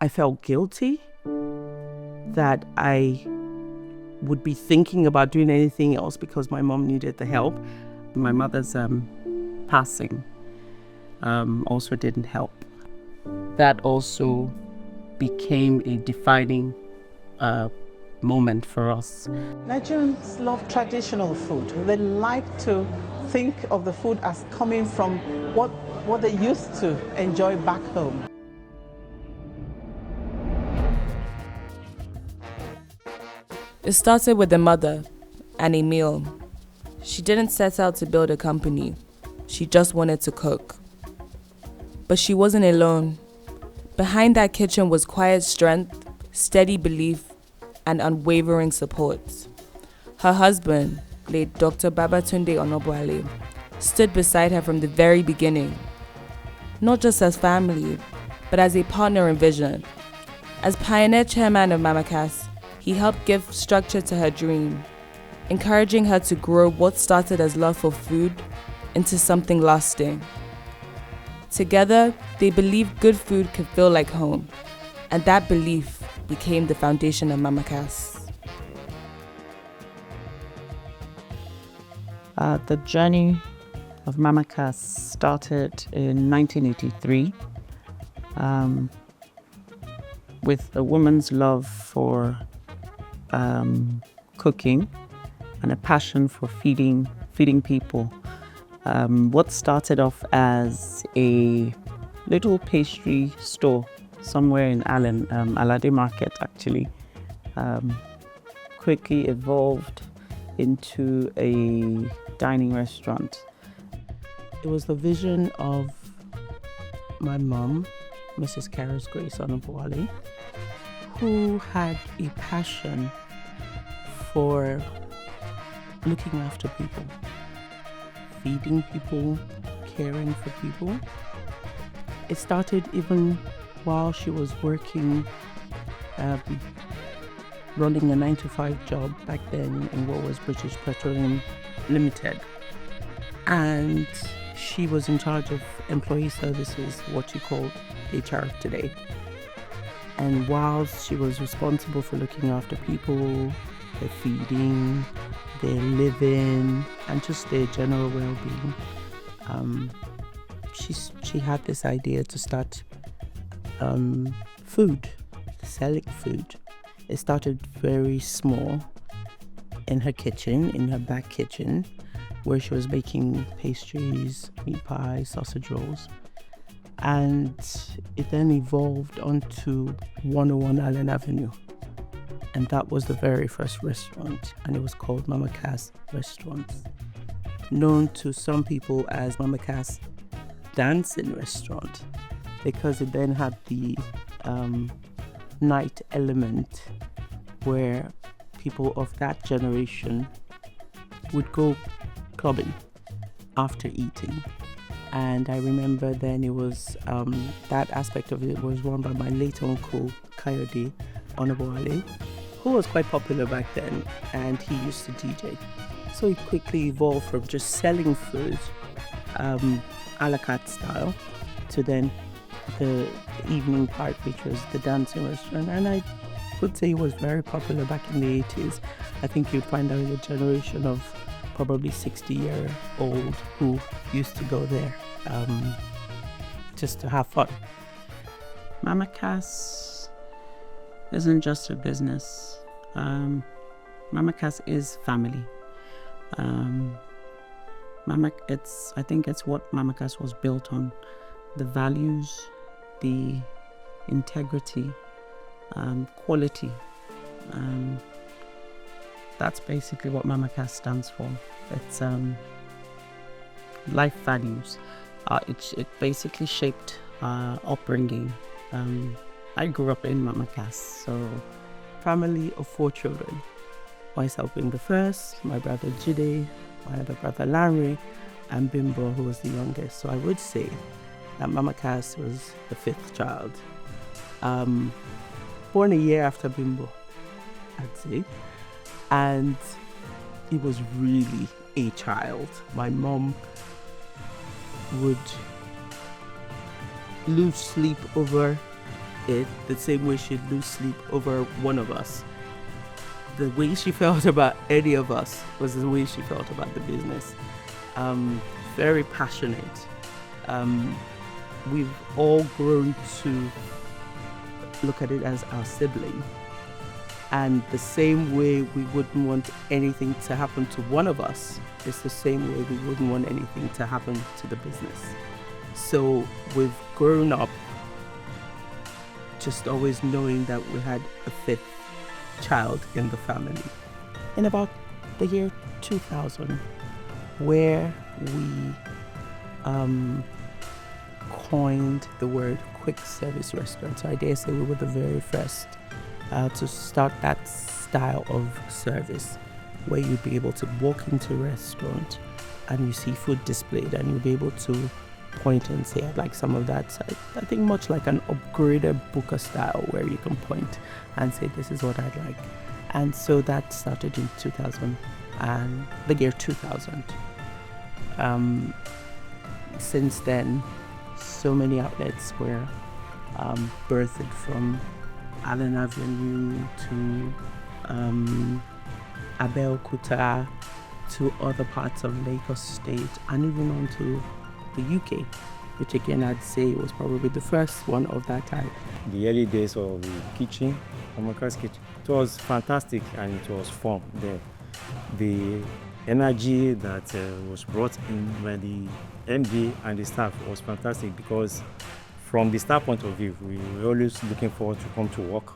I felt guilty that I would be thinking about doing anything else because my mom needed the help. My mother's passing also didn't help. That also became a defining moment for us. Nigerians love traditional food. They like to think of the food as coming from what they used to enjoy back home. It started with a mother and a meal. She didn't set out to build a company. She just wanted to cook. But she wasn't alone. Behind that kitchen was quiet strength, steady belief, and unwavering support. Her husband, late Dr. Babatunde Onobuale, stood beside her from the very beginning. Not just as family, but as a partner in vision. As pioneer chairman of Mama Cass, he helped give structure to her dream, encouraging her to grow what started as love for food into something lasting. Together, they believed good food could feel like home, and that belief became the foundation of Mama Cass. The journey of Mama Cass started in 1983 with a woman's love for cooking and a passion for feeding people. What started off as a little pastry store somewhere in Alade Market actually, quickly evolved into a dining restaurant. It was the vision of my mom, Mrs. Karis Grace Onobuale, who had a passion for looking after people, feeding people, caring for people. It started even while she was working, running a 9-to-5 job back then in what was British Petroleum Limited. And she was in charge of employee services, what you call HR today. And whilst she was responsible for looking after people, their feeding, their living, and just their general well-being, she had this idea to start selling food. It started very small in her kitchen, in her back kitchen, where she was baking pastries, meat pies, sausage rolls. And it then evolved onto 101 Allen Avenue. And that was the very first restaurant, and it was called Mama Cass Restaurants, known to some people as Mama Cass Dancing Restaurant, because it then had the night element where people of that generation would go clubbing after eating. And I remember then it was that aspect of it was run by my late uncle Kayode Onobuale, who was quite popular back then, and he used to DJ. So it quickly evolved from just selling food, a la carte style, to then the evening part, which was the dancing restaurant. And I would say it was very popular back in the 80s. I think you'd find out a generation of probably 60-year-old who used to go there just to have fun. Mama Cass isn't just a business. Mama Cass is family. I think it's what Mama Cass was built on: the values, the integrity, quality. That's basically what Mama Cass stands for. It's life values. It basically shaped upbringing. I grew up in Mama Cass, so family of 4 children. Myself being the first, my brother Jide, my other brother Larry, and Bimbo, who was the youngest. So I would say that Mama Cass was the 5th child. Born a year after Bimbo, I'd say. And he was really a child. My mom would lose sleep over it the same way she'd lose sleep over one of us. The way she felt about any of us was the way she felt about the business. Very passionate. We've all grown to look at it as our sibling. And the same way we wouldn't want anything to happen to one of us is the same way we wouldn't want anything to happen to the business. So we've grown up just always knowing that we had a fifth child in the family. In about the year 2000, where we coined the word quick service restaurant. So I dare say we were the very first to start that style of service where you'd be able to walk into a restaurant and you see food displayed and you'll be able to point and say, I'd like some of that. So I think much like an upgraded Booker style where you can point and say, this is what I'd like. And so that started in 2000 and the year 2000. Since then, so many outlets were birthed, from Allen Avenue to Abeokuta to other parts of Lagos State and even on to the UK, which again I'd say was probably the first one of that type. The early days of the kitchen, Amaka's kitchen, it was fantastic and it was fun there. The energy that was brought in by the MD and the staff was fantastic, because from the staff point of view, we were always looking forward to come to work.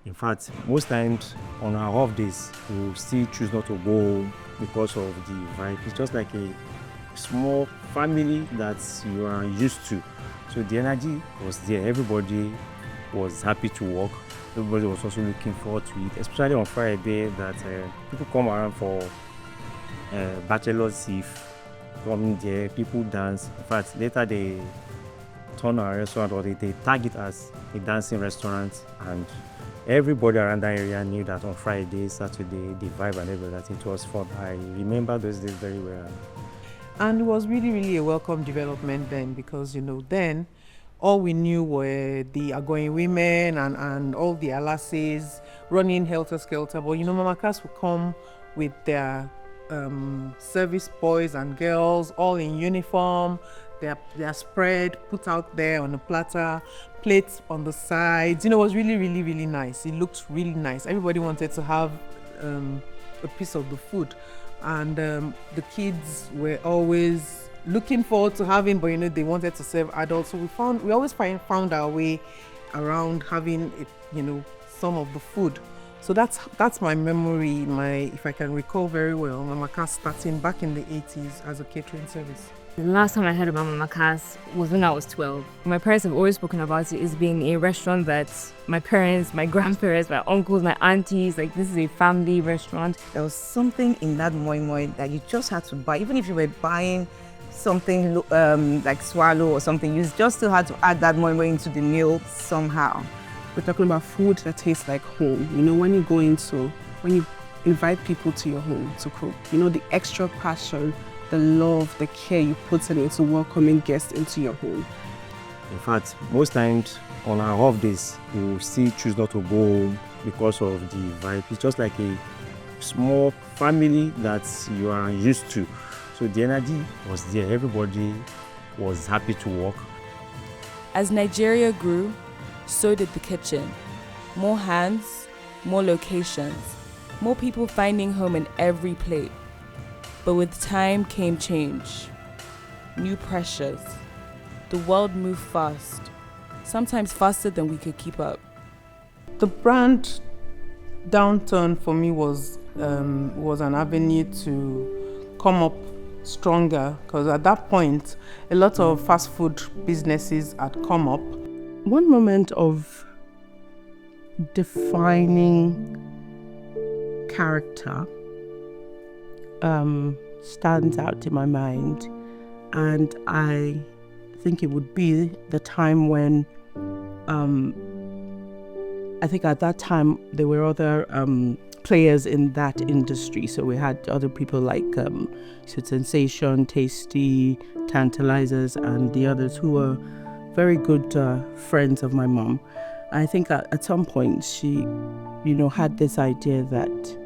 In fact, most times on our off days, we will still choose not to go because of the vibe. It's just like a small family that you are used to. So the energy was there. Everybody was happy to work. Everybody was also looking forward to it, especially on Friday that people come around for bachelor's eve. Come there, people dance. In fact, later they turn our restaurant, or they tag it as a dancing restaurant, and everybody around that area knew that on Friday, Saturday, the vibe and everything, that it was fun. I remember those days very well. And it was really, really a welcome development then, because, then all we knew were the outgoing women and all the Alases running helter-skelter. But, Mama Cass would come with their service boys and girls all in uniform. They're spread, put out there on a platter, plates on the sides. It was really, really, really nice. It looked really nice. Everybody wanted to have a piece of the food. And the kids were always looking forward to having, but they wanted to serve adults. So we always found our way around having some of the food. So that's my memory, if I can recall very well, Mama Cass starting back in the 80s as a catering service. The last time I heard about Mama Cass was when I was 12. My parents have always spoken about it as being a restaurant that my parents, my grandparents, my uncles, my aunties, this is a family restaurant. There was something in that moi moi that you just had to buy. Even if you were buying something like swallow or something, you just still had to add that moi moi into the meal somehow. We're talking about food that tastes like home. When you invite people to your home to cook, the extra passion, the love, the care you put into welcoming guests into your home. In fact, most times on our off days, we will still choose not to go because of the vibe. It's just like a small family that you are used to. So the energy was there. Everybody was happy to work. As Nigeria grew, so did the kitchen. More hands, more locations, more people finding home in every plate. But with time came change, new pressures. The world moved fast, sometimes faster than we could keep up. The brand downturn for me was an avenue to come up stronger, because at that point, a lot of fast food businesses had come up. One moment of defining character stands out in my mind, and I think it would be the time when I think at that time there were other players in that industry. So we had other people like Sweet Sensation, Tasty, Tantalizers, and the others who were very good friends of my mom. I think at some point she, had this idea that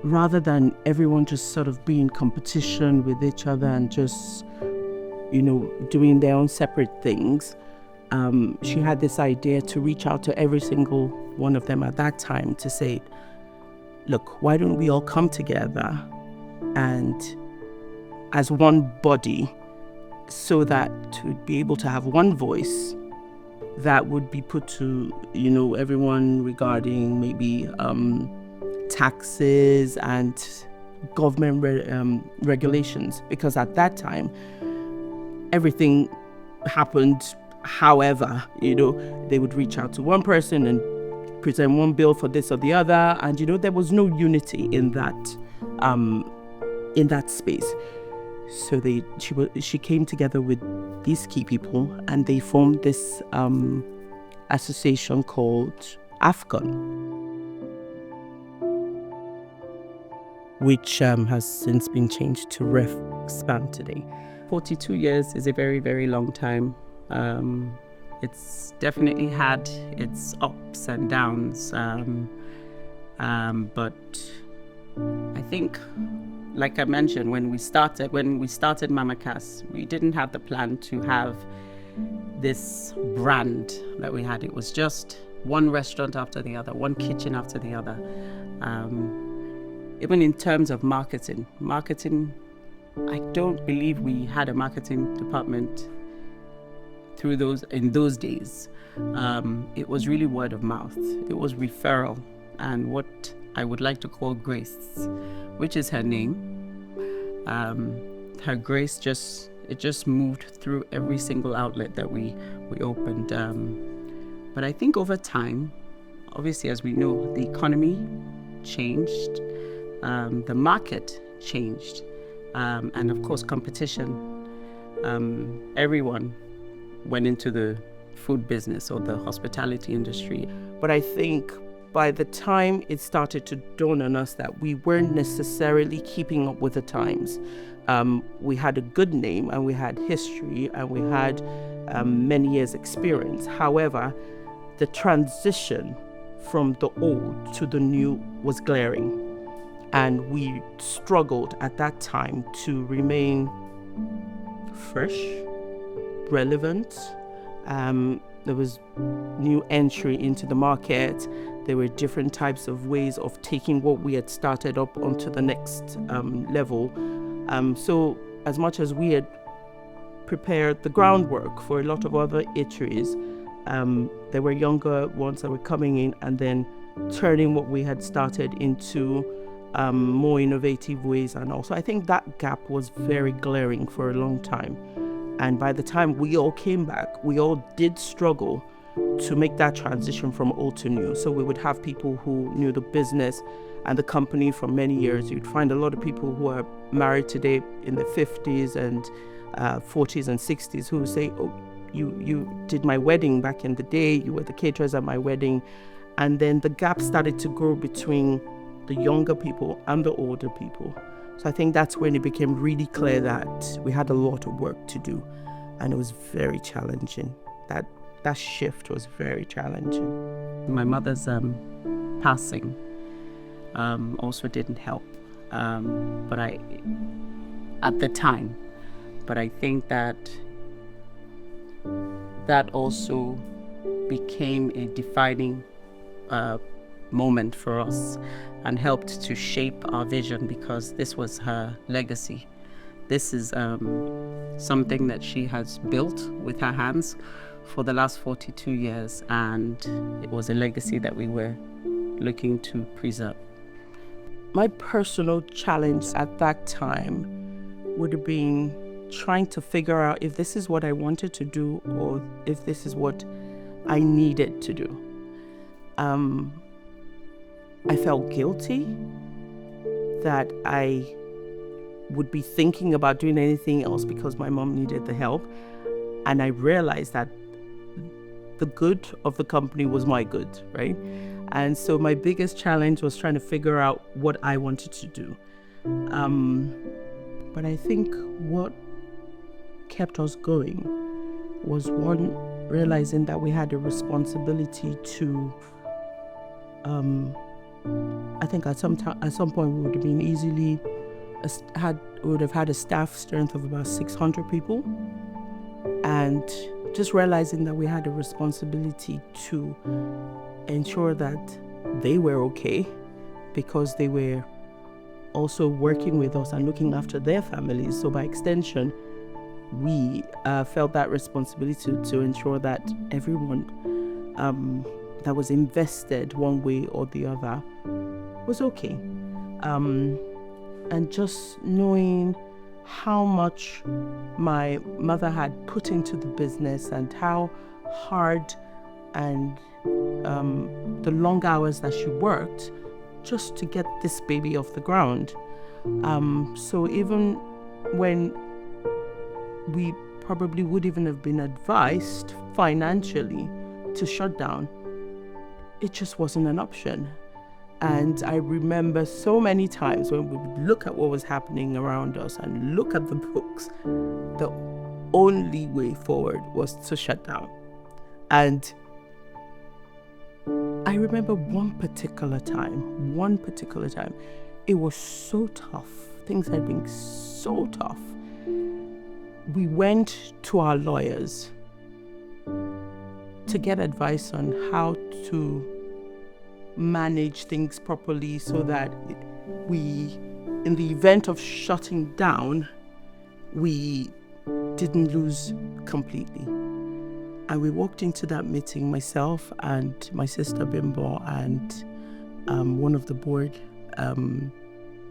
rather than everyone just sort of be in competition with each other and just, doing their own separate things, she had this idea to reach out to every single one of them at that time to say, look, why don't we all come together and as one body, so that to be able to have one voice that would be put to, everyone regarding maybe taxes and government regulations, because at that time everything happened however, they would reach out to one person and present one bill for this or the other, and there was no unity in that space. So she came together with these key people and they formed this association called AFCON, which has since been changed to RefSpan today. 42 years is a very, very long time. It's definitely had its ups and downs, but I think, like I mentioned, when we started Mama Cass, we didn't have the plan to have this brand that we had. It was just one restaurant after the other, one kitchen after the other. Even in terms of marketing, I don't believe we had a marketing department in those days. It was really word of mouth. It was referral, and what I would like to call Grace, which is her name. Her Grace just moved through every single outlet that we opened. But I think over time, obviously, as we know, the economy changed, the market changed, and of course competition. Everyone went into the food business or the hospitality industry. But I think by the time it started to dawn on us that we weren't necessarily keeping up with the times, we had a good name and we had history and we had many years experience. However, the transition from the old to the new was glaring. And we struggled at that time to remain fresh, relevant. There was new entry into the market. There were different types of ways of taking what we had started up onto the next level. So as much as we had prepared the groundwork for a lot of other eateries, there were younger ones that were coming in and then turning what we had started into more innovative ways. And also I think that gap was very glaring for a long time. And by the time we all came back, we all did struggle to make that transition from old to new. So we would have people who knew the business and the company for many years. You'd find a lot of people who are married today in the 50s and 40s and 60s who would say, oh, you did my wedding back in the day, you were the caterers at my wedding. And then the gap started to grow between the younger people and the older people. So I think that's when it became really clear that we had a lot of work to do, and it was very challenging. That shift was very challenging. My mother's passing also didn't help, but at the time, but I think that also became a defining moment for us and helped to shape our vision, because this was her legacy. This is something that she has built with her hands for the last 42 years, and it was a legacy that we were looking to preserve. My personal challenge at that time would have been trying to figure out if this is what I wanted to do or if this is what I needed to do. I felt guilty that I would be thinking about doing anything else because my mom needed the help. And I realized that the good of the company was my good, right? And so my biggest challenge was trying to figure out what I wanted to do. But I think what kept us going was one, realizing that we had a responsibility to, I think at some point we would have been easily would have had a staff strength of about 600 people, and just realizing that we had a responsibility to ensure that they were okay, because they were also working with us and looking after their families. So by extension, we felt that responsibility to ensure that everyone that was invested one way or the other was okay. And just knowing how much my mother had put into the business and how hard and the long hours that she worked just to get this baby off the ground. So even when we probably would even have been advised financially to shut down, it just wasn't an option. And I remember so many times when we would look at what was happening around us and look at the books, the only way forward was to shut down. And I remember one particular time, it was so tough. Things had been so tough. We went to our lawyers to get advice on how to manage things properly so that we, in the event of shutting down, we didn't lose completely. And we walked into that meeting, myself and my sister Bimbo and one of the board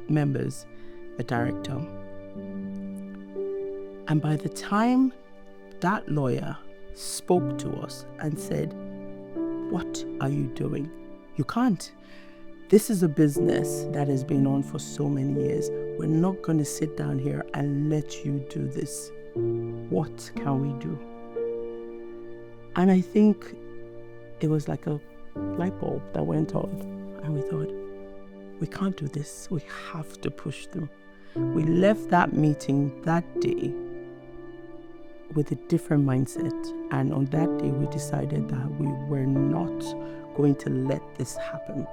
members, a director. And by the time that lawyer spoke to us and said, "What are you doing? You can't. This is a business that has been on for so many years. We're not going to sit down here and let you do this. What can we do?" And I think it was like a light bulb that went on. And we thought, we can't do this. We have to push through. We left that meeting that day with a different mindset. And on that day, we decided that we were not going to let this happen.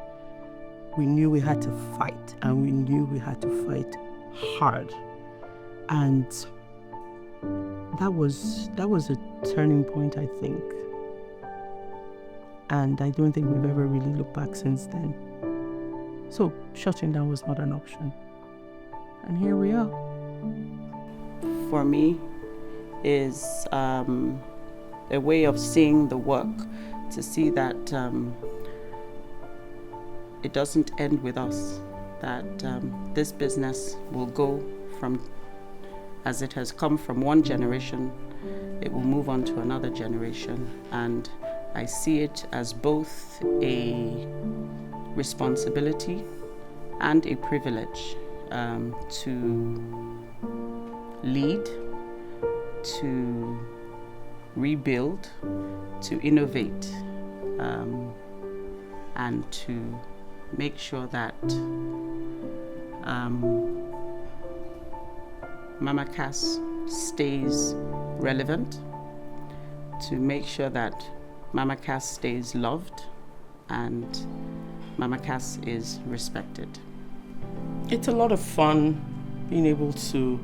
We knew we had to fight, and we knew we had to fight hard. And that was a turning point, I think. And I don't think we've ever really looked back since then. So shutting down was not an option. And here we are. For me, is a way of seeing the work, to see that it doesn't end with us, that this business will go from, as it has come from one generation, it will move on to another generation. And I see it as both a responsibility and a privilege to lead, to rebuild, to innovate, and to make sure that Mama Cass stays relevant, to make sure that Mama Cass stays loved and Mama Cass is respected. It's a lot of fun being able to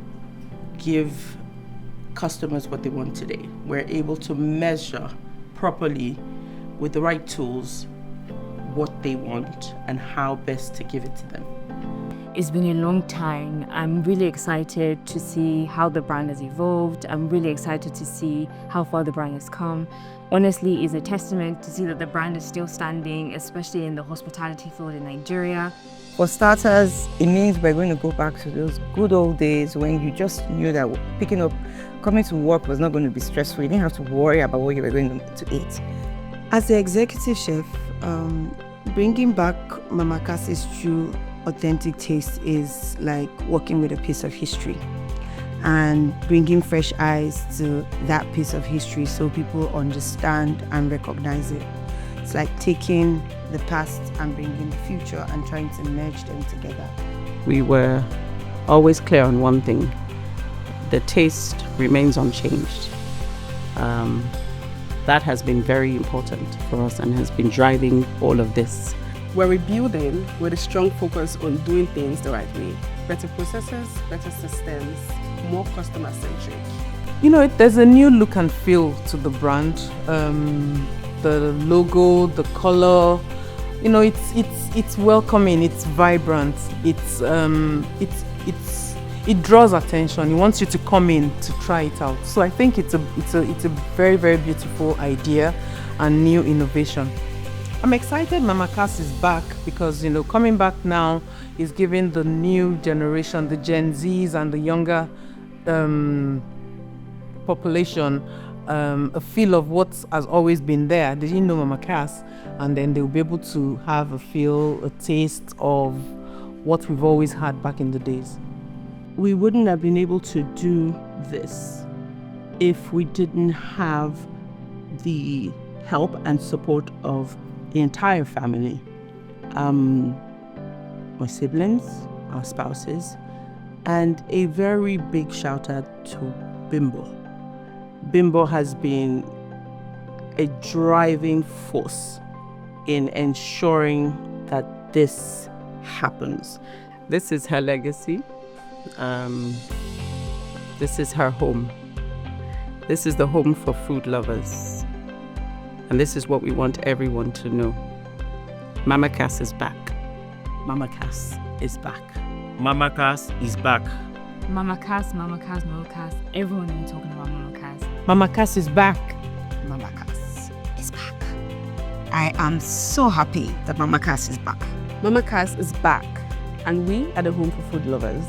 give customers what they want today. We're able to measure properly with the right tools what they want and how best to give it to them. It's been a long time. I'm really excited to see how the brand has evolved. I'm really excited to see how far the brand has come. Honestly, it's a testament to see that the brand is still standing, especially in the hospitality field in Nigeria. For starters, it means we're going to go back to those good old days when you just knew that coming to work was not going to be stressful. You didn't have to worry about what you were going to eat. As the executive chef, bringing back Mama Cass's true authentic taste is like working with a piece of history and bringing fresh eyes to that piece of history so people understand and recognize it. It's like taking the past and bringing the future and trying to merge them together. We were always clear on one thing: the taste remains unchanged. that has been very important for us and has been driving all of this. We're rebuilding with a strong focus on doing things the right way. Better processes, better systems, more customer-centric. You know, there's a new look and feel to the brand. The logo, the color, you know, it's welcoming, it's vibrant, it draws attention. It wants you to come in to try it out. So I think it's a very, very beautiful idea and new innovation. I'm excited Mama Cass is back because, you know, coming back now is giving the new generation, the Gen Zs and the younger population a feel of what has always been there. They didn't know Mama Cass, and then they'll be able to have a feel, a taste of what we've always had back in the days. We wouldn't have been able to do this if we didn't have the help and support of the entire family. My siblings, our spouses, and a very big shout out to Bimbo. Bimbo has been a driving force in ensuring that this happens. This is her legacy. This is her home. This is the home for food lovers. And this is what we want everyone to know. Mama Cass is back. Mama Cass is back. Mama Cass is back. Mama Cass, Mama Cass, Mama Cass. Everyone is talking about Mama Cass. Mama Cass is back. Mama Cass is back. I am so happy that Mama Cass is back. Mama Cass is back, and we at the Home for Food Lovers